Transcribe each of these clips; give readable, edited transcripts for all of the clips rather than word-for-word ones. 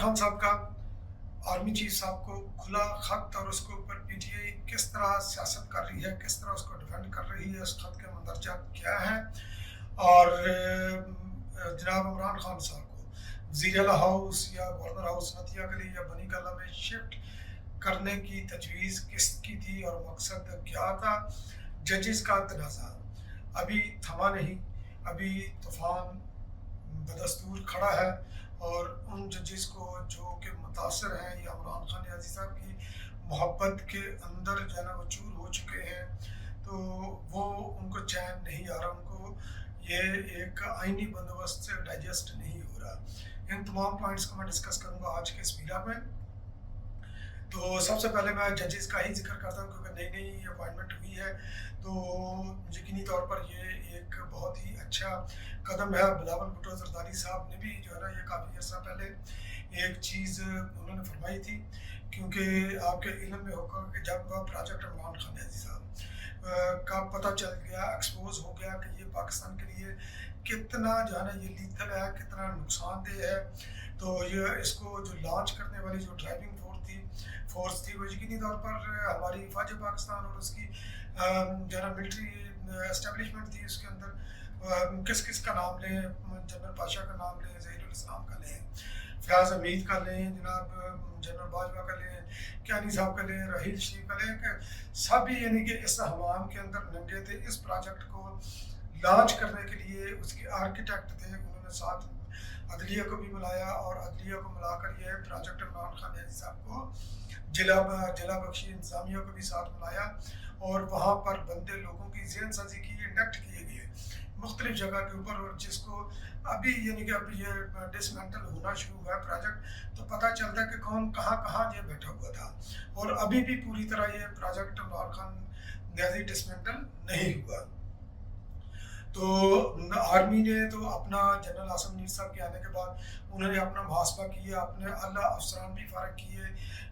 خان صاحب کا army chief صاحب کو کھلا خط اور اس کے اوپر پی ٹی آئی کس طرح سیاست کر رہی ہے، کس طرح اس کو ڈیفینڈ کر رہی ہے، اس خط کے مندرجہ کیا ہے. اور جناب عمران خان صاحب کو وزیر اعلیٰ ہاؤس یا گورنر ہاؤس نتیا گلی یا بنی گالہ میں شفٹ کرنے کی تجویز کس کی تھی اور مقصد کیا تھا. ججز کا تنازع ابھی تھما نہیں، ابھی طوفان بدستور کھڑا ہے، اور ان ججز کو جو کہ متاثر ہیں یا عمران خان نیازی صاحب کی محبت کے اندر جو ہے نا وہ چور ہو چکے ہیں، تو وہ ان کو چین نہیں آ رہا، ان کو یہ ایک آئینی بندوبست سے ڈائجسٹ نہیں ہو رہا. ان تمام پوائنٹس کو میں ڈسکس کروں گا آج کے اس ویڈیو میں. تو سب سے پہلے میں ججز کا ہی ذکر کرتا ہوں کیونکہ نئی نئی اپوائنٹمنٹ ہوئی ہے، تو یقینی طور پر یہ ایک بہت ہی اچھا قدم ہے. بلاول بھٹو زرداری صاحب نے بھی جو ہے نا یہ کافی عرصہ پہلے ایک چیز انہوں نے فرمائی تھی، کیونکہ آپ کے علم میں ہوگا کہ جب پروجیکٹ عمران خان نیازی صاحب کا پتہ چل گیا، ایکسپوز ہو گیا کہ یہ پاکستان کے لیے کتنا جو ہے نا یہ لیتھل ہے، کتنا نقصان دہ ہے، تو یہ اس کو جو لانچ کرنے والی جو ڈرائیونگ فورس تھی وہ یقینی طور پر ہماری فوج پاکستان اور اس کی جو ہے نا ملٹری اسٹیبلشمنٹ تھی. اس کے اندر کس کس کا نام لیں، جنرل پاشا کا نام لیں، ظہیر الاسلام کا لیں، فیاض حمید کا لیں، جناب جنرل باجوہ کا لیں، کیانی صاحب کا لیں، رحیل شریف کا لیں، کہ سبھی یعنی کہ اس حمام کے اندر ننگے تھے. اس پروجیکٹ کو لانچ کرنے کے لیے اس کے آرکیٹیکٹ تھے، انہوں نے ساتھ عدلیہ کو بھی ملایا، اور عدلیہ کو ملا کر یہ پروجیکٹ عمران خان نیازی صاحب کو جلا بخشی انتظامیہ کو بھی ساتھ ملایا، اور وہاں پر بندے لوگوں کی ذہن سازی کی، انڈکٹ کیے گئے مختلف جگہ کے اوپر، اور جس کو ابھی یعنی کہ ابھی یہ ڈسمینٹل ہونا شروع ہوا ہے پروجیکٹ، تو پتہ چلتا ہے کہ کون کہاں کہاں یہ بیٹھا ہوا تھا، اور ابھی بھی پوری طرح یہ پروجیکٹ عمران خان نیازی ڈسمینٹل نہیں ہوا. تو آرمی نے تو اپنا جنرل عاصم میر صاحب کے آنے کے بعد انہوں نے اپنا محاسبہ کیا، اپنے اعلیٰ افسران بھی فارغ کیے،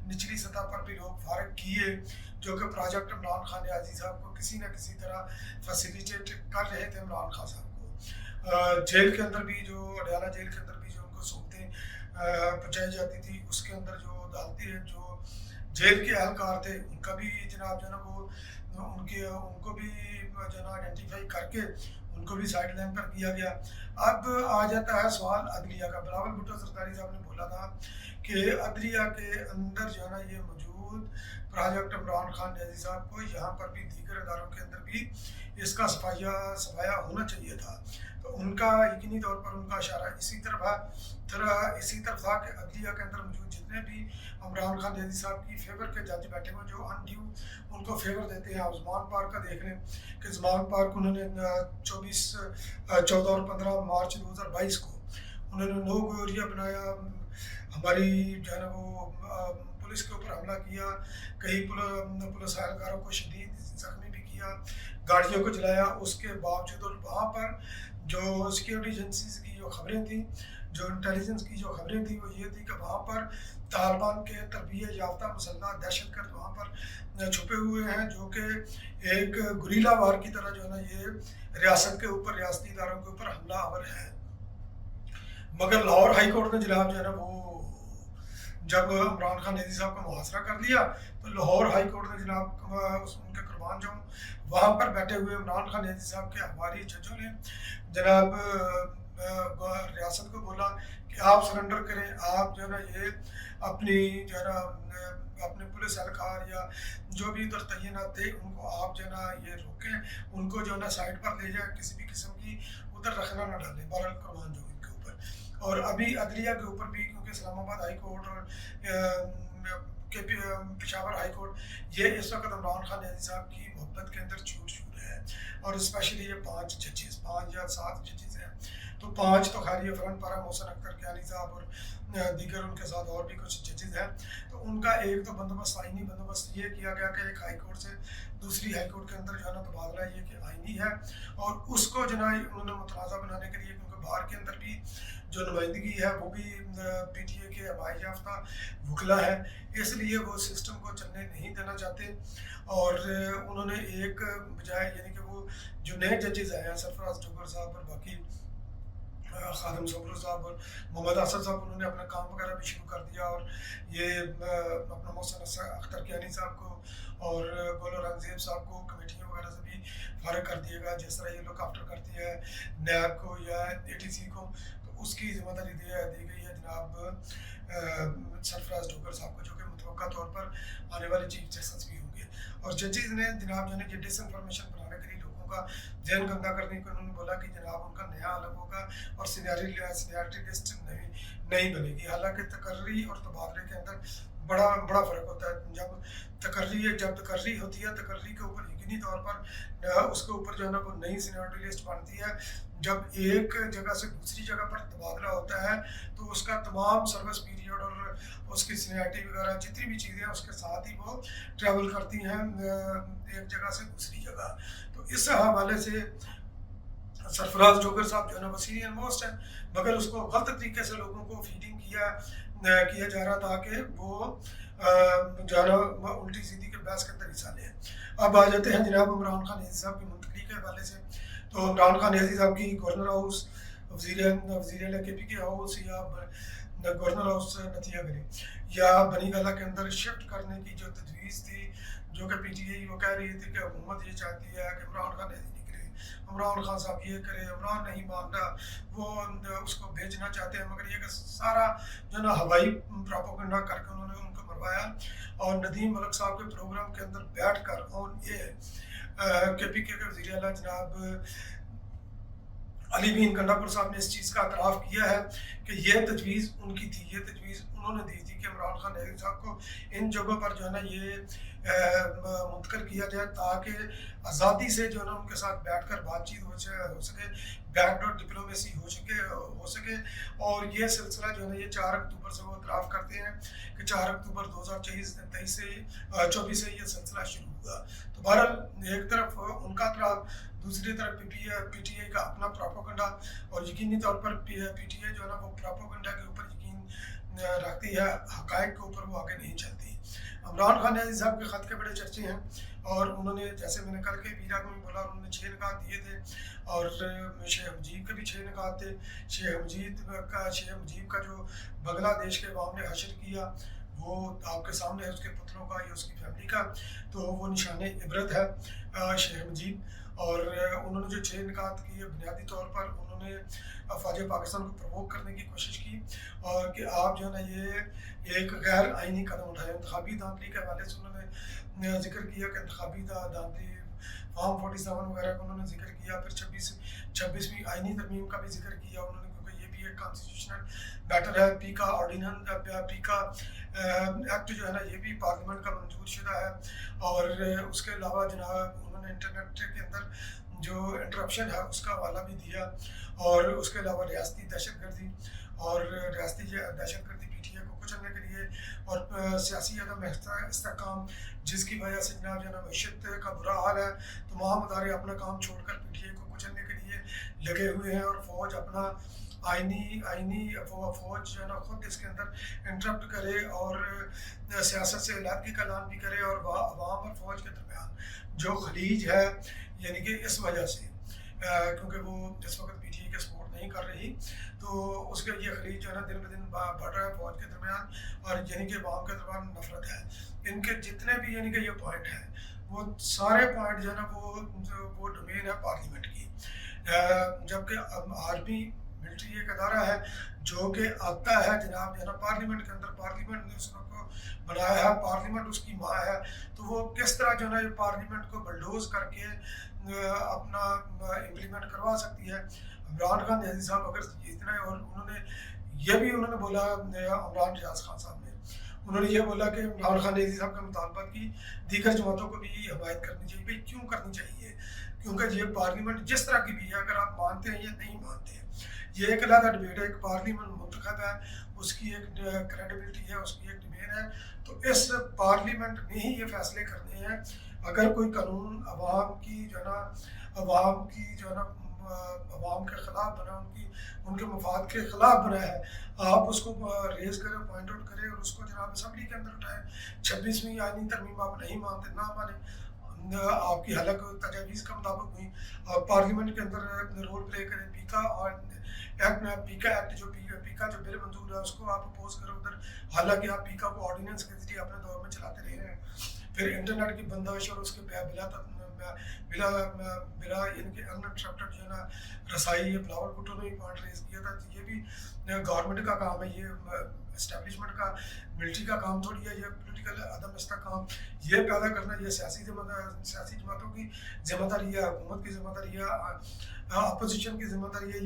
نچلی سطح پر بھی لوگ فارغ کیے جو کہ پروجیکٹ عمران خان نیازی صاحب کو کسی نہ کسی طرح فیسیلیٹیٹ کر رہے تھے. عمران خان صاحب کو جیل کے اندر بھی، جو اڈیالہ جیل کے اندر بھی جو ان کو سہولتیں پہنچائی جاتی تھی، اس کے اندر جو عدالتی جو جیل کے اہلکار تھے ان کا بھی جناب جو ہے نا وہ ان کو بھی جو ہے نا آئیڈینٹیفائی کر کے ان کو بھی سائڈ لائن پر کیا گیا. اب آ جاتا ہے سوال عدلیہ کا. بلاول بھٹو زرداری صاحب نے بولا تھا کہ عدلیہ کے اندر جو ہے نا یہ موجود پروجیکٹ عمران خان نیازی صاحب کو یہاں پر بھی دیگر اداروں کے اندر بھی اس کا صفایا ہونا چاہیے تھا. تو ان کا یقینی طور پر ان کا اشارہ اسی طرف تھا کہ عدلیہ کے اندر موجود جتنے بھی عمران خان نیازی صاحب کی فیور کے جج بیٹھے ہوئے جو ان ڈیو ان کو فیور دیتے ہیں. آپ زمان پارک کا دیکھ لیں کہ زمان پارک انہوں نے 14 اور 15 مارچ 2022 کو انہوں نے نو گو ایریا بنایا، ہماری جو ہے نا وہ پولیس کے اوپر حملہ کیا، کئی پولیس اہلکاروں کو شدید زخمی بھی کیا، گاڑیوں کو جلایا. اس کے باوجود اور وہاں پر جو سیکیورٹی ایجنسیز کی جو خبریں تھیں، جو انٹیلیجنس کی جو خبریں تھیں وہ یہ تھی کہ وہاں پر طالبان کے تربیت یافتہ مسلح دہشت گرد وہاں پر چھپے ہوئے ہیں، جو کہ ایک گریلا وار کی طرح جو ہے نا یہ ریاست کے اوپر، ریاستی اداروں کے اوپر حملہ آور ہے. مگر لاہور ہائی کورٹ نے جناب جو ہے نا وہ جب عمران خان نیازی صاحب کا محاصرہ کر لیا، تو لاہور ہائی کورٹ نے جناب ان کے قربان جاؤں وہاں پر بیٹھے ہوئے عمران خان نیازی صاحب کے ہماری ججوں نے جناب ریاست کو بولا کہ آپ سرنڈر کریں، آپ جو ہے نا یہ اپنی جو ہے نا اپنے پولیس اہلکار یا جو بھی ادھر تعینات تھے ان کو آپ جو ہے نا یہ روکیں، ان کو جو ہے نا سائڈ پر لے جائیں، کسی بھی قسم کی ادھر رخنا نہ ڈالیں. بہرحال قربان جو ان کے اوپر، اور ابھی عدلیہ کے اوپر بھی کیونکہ اسلام آباد ہائی کورٹ اور پشاور ہائی کورٹ یہ اس وقت عمران خان نیازی صاحب کی محبت کے اندر چور ہے، اور اسپیشلی یہ 5 یا 7 ججز ہیں. تو 5 تو خیر یہ فرنٹ پارا محسن اختر کیانی صاحب اور دیگر ان کے ساتھ اور بھی کچھ ججز ہیں. تو ان کا ایک تو بندوبست آئینی بندوبست یہ کیا گیا کہ ایک ہائی کورٹ سے دوسری ہائی کورٹ کے اندر جو ہے نا تبادلہ یہ کہ آئینی ہے، اور اس کو جو ہے انہوں نے متنازع بنانے کے لیے، کیونکہ باہر کے اندر بھی جو نمائندگی ہے وہ بھی پی ٹی اے کے حمایت یافتہ وکلا ہے، اس لیے وہ سسٹم کو چلنے نہیں دینا چاہتے. اور انہوں نے ایک بجائے یعنی کہ وہ جو نئے ججز آئے ہیں سرفراز ڈوگر صاحب اور باقی खादिम ज़ुमर साहब और मोहम्मद असद साहब, उन्होंने अपना काम वगैरह भी शुरू कर दिया, और ये अपना मोहसिन अख्तर कियानी साहब को और गोल औरंगज़ेब साहब को कमेटियों वगैरह से भी फ़ारिग कर दिया गया, जिस तरह ये लुक आफ्टर करती है नैब को या ATC को, तो उसकी ज़िम्मेदारी दी गई है जनाब सरफराज डोगर साहब को, जो कि मुतवक्का तौर पर आने वाले चीफ जस्टिस भी होंगे। और जजेस ने जनाब जो है ये डिसइंफॉर्मेशन बनाने के लिए लोगों का जहन गंदा करने को उन्होंने बोला कि जनाब उनका नया अलग होगा और सीनियरिटी लिस्ट नहीं बनेगी। हालांकि तकर्री और तबादले के अंदर बड़ा फ़र्क होता है। जब तकर्री होती है, तकर्री के ऊपर यकीनी तौर पर उसके ऊपर जो है ना वो नई सीनियरिटी लिस्ट बनती है। जब एक जगह से दूसरी जगह पर तबादला होता है तो उसका तमाम सर्विस पीरियड और उसकी सीनियरिटी वगैरह जितनी भी चीज़ें हैं उसके साथ ही वो ट्रैवल करती हैं एक जगह से दूसरी जगह। तो इस हवाले से सरफराज डोगर साहब जो है ना वो सीनियर मोस्ट है, मगर उसको गलत तरीके से लोगों को फीडिंग किया जा रहा था कि वो जो है ना उल्टी सीधी के बहस के अंदर हिस्सा लें। अब आ जाते हैं जनाब इमरान खान एजी साहब की मुंतकली के हवाले से। तो इमरान खान एजी साहब की गवर्नर हाउस, वज़ीर KPK हाउस या गवर्नर हाउस नथिया गली या बनी गला के अंदर शिफ्ट करने की जो तजवीज़ थी, जो कि PTI वो कह रही थी कि हुकूमत ये चाहती है कि इमरान खान एजी निकले, इमरान खान साहब ये करे, इमरान नहीं मान रहा, वो उसको भेजना चाहते हैं, मगर ये सारा जो ना हवाई प्रोपेगेंडा करके उन्होंने उनको मरवाया। और नदीम मलिक साहब के प्रोग्राम के अंदर बैठ कर और ये KPK के वज़ीर आला जनाब अली बीन गंडापुर साहब ने इस चीज़ का एतराफ़ किया है कि ये तजवीज़ उनकी थी, ये तजवीज़ उन्होंने दी थी कि इमरान खान एजी साहब को इन जगहों पर जो है ना ये मुंतकिल किया जाए ताकि आज़ादी से जो है ना उनके साथ बैठकर बातचीत हो सके, बैकडोर डिप्लोमेसी हो सके। और ये सिलसिला जो है ना ये 4 अक्टूबर से वो एतराफ़ करते हैं कि 4 अक्टूबर 2024 से ये सिलसिला शुरू हुआ। तो बहरहाल एक तरफ उनका एतराफ़, दूसरी तरफ PTI का अपना प्रोपेगेंडा, और यकीनी तौर पर PTI जो है ना वो प्रोपेगेंडा के ऊपर यकीन रखती है, हक़ाइक़ के ऊपर वो आगे नहीं चलती। इमरान खान एजी साहब के ख़त के बड़े चर्चे हैं, और उन्होंने, जैसे मैंने कल के वीरा को भी बोला, उन्होंने 6 निकात दिए थे, और शेख मुजीब के भी 6 निकात थे। शेख मुजीब का जो बांग्लादेश के अवाम ने हशर किया वो आपके सामने है, उसके पुतलों का या उसकी फैमिली का, तो वो निशान इबरत है शेख मुजीब। और उन्होंने जो 6 निकात किए, बुनियादी तौर पर उन्होंने अफवाज पाकिस्तान को प्रवोक करने की कोशिश की, और कि आप जो है ना ये एक गैर आइनी कदम उठाए। इंतखाबी दांतली के हवाले से उन्होंने जिक्र किया कि इंतखाबी दांतली फॉर्म 47 वगैरह का उन्होंने जिक्र किया, फिर 26वीं आइनी तरमीम का भी जिक्र किया उन्होंने, क्योंकि ये भी एक कॉन्स्टिट्यूशनल मैटर है। पीका एक्ट जो है ना ये भी पार्लियामेंट का मंजूर शुदा है। और उसके अलावा जनाब उन्होंने इंटरनेट के अंदर जो इंटरप्शन है उसका हवाला भी दिया, और उसके अलावा रियासती दहशतगर्दी PTI को कुचलने के लिए और सियासी अदम इस्तेहकाम, जिसकी वजह से जनाब जो है ना मईशत का बुरा हाल है, तमाम अदारे अपना काम छोड़कर PTI को कुचलने के लिए लगे हुए हैं, और फ़ौज अपना आइनी फ़ौज जो है ना खुद इसके अंदर इंटरप्ट करे और सियासत से इलाक़ी का ऐलान भी करे, और अवाम और फ़ौज के दरमियान जो खलीज है, यानी कि इस वजह से क्योंकि वो इस वक्त PTI के सपोर्ट नहीं कर रही, तो उसके ये खलीज जो है ना दिन ब दिन बढ़ रहा है फ़ौज के दरमियान, और यानी कि अवाम के दरमियान नफरत है। इनके जितने भी यानी कि ये पॉइंट हैं, वो सारे पॉइंट जो है ना वो डोमेन है पार्लियामेंट की, जबकि आर्मी मिलिट्री एक अदारा है जो कि आता है जनाब जो है ना पार्लियामेंट के अंदर, पार्लियामेंट ने उसको बनाया है, पार्लियामेंट उसकी माँ है, तो वो किस तरह जो है ना ये पार्लियामेंट को बलडोज करके अपना इम्प्लीमेंट करवा सकती है। इमरान खान एजी साहब अगर इतना, और उन्होंने बोला इमरान रियाज खान साहब ने, उन्होंने ये बोला कि इमरान खान एजी साहब के मुतालबात की दीगर जमातों को भी हमायत करनी चाहिए। भाई क्यों करनी चाहिए? क्योंकि ये पार्लियामेंट जिस तरह की भी है, अगर आप मानते हैं या नहीं मानते हैं, ये एक अलग डिबेट है। एक पार्लियामेंट मुंतखब है, उसकी एक क्रेडिबिलिटी है, उसकी एक डिबेट है, तो इस पार्लियामेंट ने ही ये फैसले करने हैं। अगर कोई कानून अवाम के ख़िलाफ़ बना, उनके मफाद के ख़िलाफ़ बना है, आप उसको रेज़ करें, पॉइंट आउट करें, और उसको जनाब असम्बली के अंदर उठाएं। 26वीं आइनी तरमीम आप नहीं मानते, ना माने, आपकी हलक तजावीज़ के मुताबिक हुई, आप पार्लियामेंट के अंदर रोल प्ले करें। पीका और एक्ट पीका एक्ट जो पीका जो बिल मंजूर है उसको आप अपोज करो उधर, हालांकि आप पीका को ऑर्डिनेंस के जरिए अपने दौर में चलाते रहे हैं। फिर इंटरनेट की बंदिश और उसके बिला बिला बिला इनके अनइंटरप्टेड जो है ना रसाई, ये बिलावल भुट्टो ने भी पॉइंट रेज किया था कि ये भी गवर्नमेंट का काम है, ये इस्टेब्लिशमेंट का, मिलिट्री का काम थोड़ी है, ये पोलिटिकल अदम इसका काम ये पैदा करना, ये सियासी जमातों की जिम्मेदारी है, हुकूमत की जिम्मेदारी है, अपोजिशन की जिम्मेदारी है,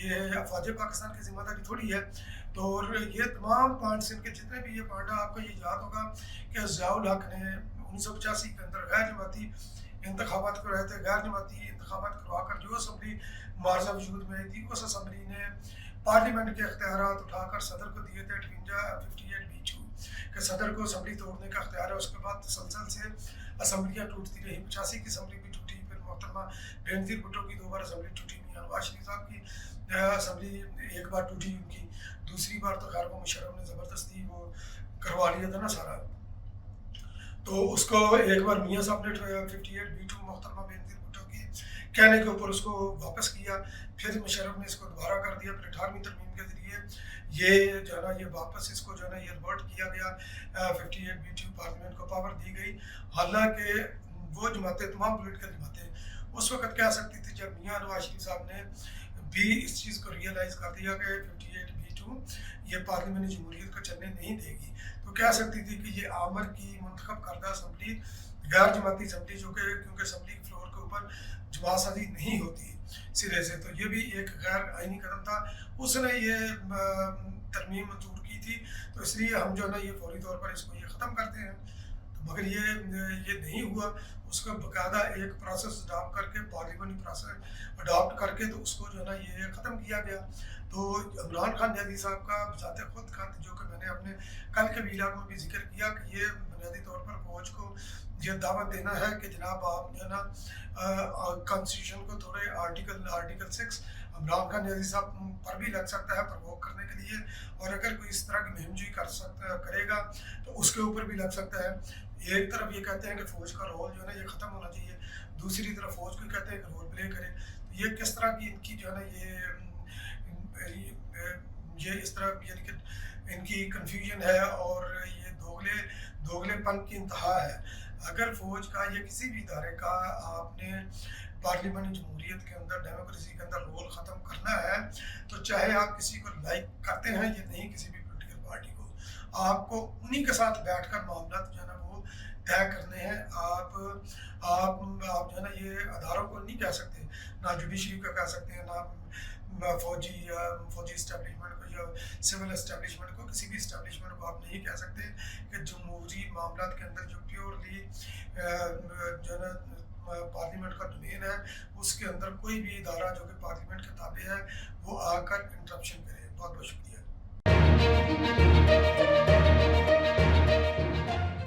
ये अफवाज पाकिस्तान की जिम्मेदारी थोड़ी है। तो ये तमाम पॉइंट्स इनके जितने भी ये पॉइंट है, आपको ये याद होगा कि ज़ियाउल हक ने 1985 के अंदर गैर जमाती इंतखाबात को रहते गैर जमाती इंतखाबात करवा कर जो असम्बली मार्जा वजूद में आई थी, उस असम्बली ने पार्लियामेंट के अख्तियारात उठाकर सदर को दिए थे 58B2 कि सदर को असम्बली तोड़ने का अख्तियार है। उसके बाद तसलसल से असम्बलियाँ टूटती रही, 85 की असम्बली भी टूटी, फिर मोहतरमा बेनज़ीर भुट्टो की 2 बार असम्बली टूटी, मियां नवाज शरीफ साहब की असम्बली एक बार टूटी उनकी, दूसरी बार तो खैर वो मुशर्रफ ने ज़बरदस्ती वो करवा लिया था ना सारा, तो उसको एक बार मियाँ साहब ने 58B2 मोहतरमा बेनज़ीर भुट्टो की कहने के ऊपर उसको वापस किया, फिर मुशर्रफ ने इसको दोबारा कर दिया, फिर 18वीं तरमीम के जरिए ये जो है ना ये वापस इसको जो है ना ये रिवर्ट किया गया, 58B2 पार्लियामेंट को पावर दी गई। हालांकि वो जमातें तमाम पोलिटिकल जमातें उस वक्त कह सकती थी, जब मियाँ नवाज शरीफ साहब ने भी इस चीज़ को रियलाइज़ कर दिया कि 58B2 ये पार्लियामेंट जमहूरियत को चलने नहीं देगी, तो कह सकती थी कि ये आमर की मुंतखब करदा असम्बली गैर जमाती असम्बली, जो कि क्योंकि असम्बली के फ्लोर के ऊपर जमात साजी नहीं होती सिरे से, तो ये भी एक गैर आइनी कदम था, उसने ये तरमीम मंजूर की थी, तो इसलिए हम जो है ना ये फौरी तौर पर इसको ये ख़त्म करते हैं। तो मगर ये नहीं हुआ, उसका बाकायदा एक प्रोसेस अडॉप्ट करके, पार्लियामेंटी प्रोसेस अडॉप्ट करके, तो उसको जो है ना ये ख़त्म किया गया। तो इमरान खान नियाज़ी साहब का बजाते खुद खत, जो कि मैंने अपने कल के वीलाग में भी जिक्र किया, कि ये बुनियादी तौर पर फौज को ये दावत देना है कि जनाब आप जो है ना कॉन्स्टिट्यूशन को थोड़े आर्टिकल 6 इमरान खान नियाज़ी साहब पर भी लग सकता है प्रवोक करने के लिए, और अगर कोई इस तरह की मुहिमजोई करेगा तो उसके ऊपर भी लग सकता है। एक तरफ ये कहते हैं कि फ़ौज का रोल जो है ना ये ख़त्म होना चाहिए, दूसरी तरफ फ़ौज को कहते हैं कि रोल प्ले करे, तो ये किस तरह की इनकी जो है ना ये इस तरह यानी कि इनकी कन्फ्यूजन है, और ये दोगलेपन की इंतहा है। अगर फ़ौज का या किसी भी इदारे का आपने पार्लियामेंटी जमहूरियत के अंदर, डेमोक्रेसी के अंदर रोल ख़त्म करना है, तो चाहे आप किसी को लाइक करते हैं या नहीं, किसी भी पोलिटिकल पार्टी को, आपको उन्हीं के साथ बैठकर मामला जो है ना वो तय करने हैं। आप जो है ना ये अदारों को नहीं कह सकते, ना जुडिशरी का कह सकते हैं, ना फौजी इस्टेब्लिशमेंट को या सिविल इस्टेब्लिशमेंट को, किसी भी इस्टेब्लिशमेंट को आप नहीं कह सकते कि जमहूरी मामला के अंदर जो प्योरली जो है ना पार्लियामेंट का डोमेन है, उसके अंदर कोई भी इदारा जो कि पार्लियामेंट के ताबे है वो आकर इंटरप्शन करे। बहुत बहुत शुक्रिया।